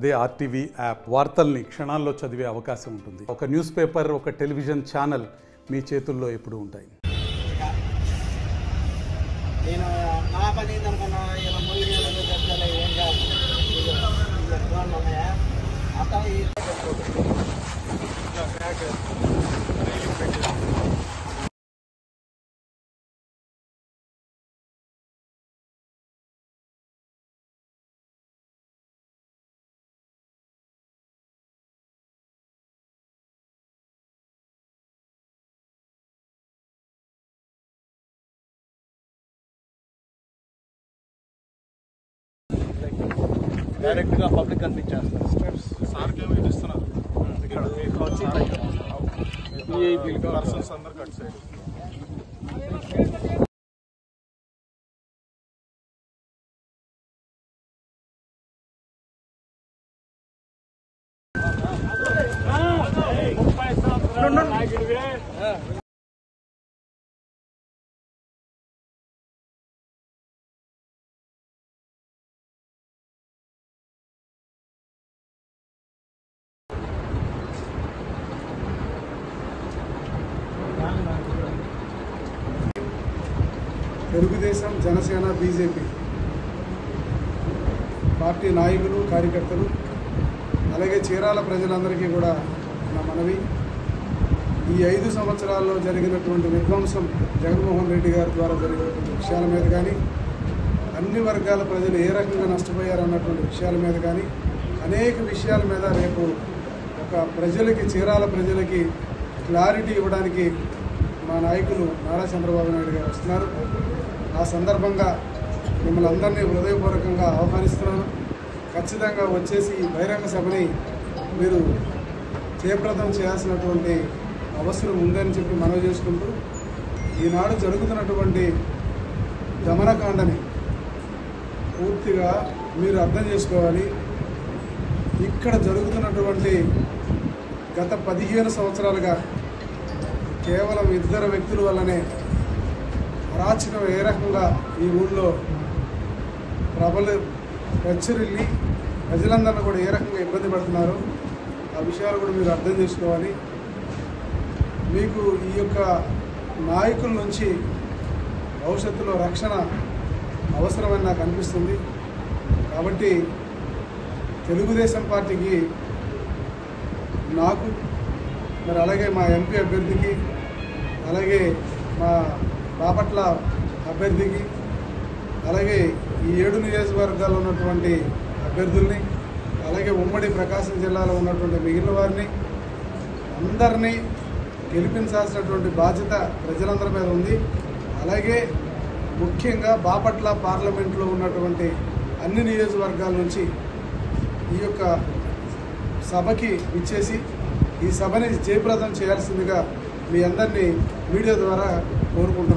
అదే RTV app వార్తల్ని క్షణాల్లో చదివే అవకాశం ఉంటుంది. ఒక న్యూస్ పేపర్, ఒక టెలివిజన్ ఛానల్ మీ చేతుల్లో ఎప్పుడూ ఉంటాయి. నేను నా పని అనుకున్నా ఇలా మూడు ఏం కాదు డైరెక్ట్ గా పబ్లిక్ కనిపించేస్తారు. స్టెప్స్ సార్కి ఏమో ఇస్తున్నారు. పర్సన్స్ అందరు cut side. Telugu Desam, Janasena, BJP party నాయకులు, కార్యకర్తలు, అలాగే చీరాల ప్రజలందరికీ కూడా నా మనవి, ఈ 5 సంవత్సరాల్లో జరిగినటువంటి విధ్వంసం, జగన్మోహన్ రెడ్డి గారి ద్వారా జరిగినటువంటి విషయాల మీద కానీ, అన్ని వర్గాల ప్రజలు ఏ రకంగా నష్టపోయారన్నటువంటి విషయాల మీద కానీ, అనేక విషయాల మీద రేపు ఒక ప్రజలకి, చీరాల ప్రజలకి క్లారిటీ ఇవ్వడానికి మా నాయకులు నారా చంద్రబాబు నాయుడు గారు వస్తున్నారు. ఆ సందర్భంగా మిమ్మల్ని అందరినీ హృదయపూర్వకంగా ఆహ్వానిస్తున్నాను. ఖచ్చితంగా వచ్చేసి ఈ బహిరంగ సభని మీరు జయప్రదం చేయాల్సినటువంటి అవసరం ఉందని చెప్పి మనవి చేసుకుంటూ, ఈనాడు జరుగుతున్నటువంటి దమనకాండని పూర్తిగా మీరు అర్థం చేసుకోవాలి. ఇక్కడ జరుగుతున్నటువంటి గత 15 సంవత్సరాలుగా కేవలం 2 వ్యక్తుల వల్లనే అరాచకం ఏ రకంగా ఈ ఊళ్ళో ప్రచురిల్లి ప్రజలందరినీ కూడా ఏ రకంగా ఇబ్బంది పడుతున్నారో ఆ విషయాలు కూడా మీరు అర్థం చేసుకోవాలి. మీకు ఈ యొక్క నాయకుల నుంచి భవిష్యత్తులో రక్షణ అవసరమని నాకు అనిపిస్తుంది. కాబట్టి తెలుగుదేశం పార్టీకి, నాకు, మరి అలాగే మా ఎంపీ అభ్యర్థికి, అలాగే మా బాపట్ల అభ్యర్థికి, అలాగే ఈ 7 నియోజకవర్గాల్లో ఉన్నటువంటి అభ్యర్థుల్ని, అలాగే ఉమ్మడి ప్రకాశం జిల్లాలో ఉన్నటువంటి మిగిలిన వారిని అందరినీ గెలిపించాల్సినటువంటి బాధ్యత ప్రజలందరి మీద ఉంది. అలాగే ముఖ్యంగా బాపట్ల పార్లమెంట్లో ఉన్నటువంటి అన్ని నియోజకవర్గాల నుంచి ఈ యొక్క సభకి ఇచ్చేసి ఈ సభని జయప్రదం చేయాల్సిందిగా మీ అందరినీ మీడియా ద్వారా కోరుకుంటున్నాను.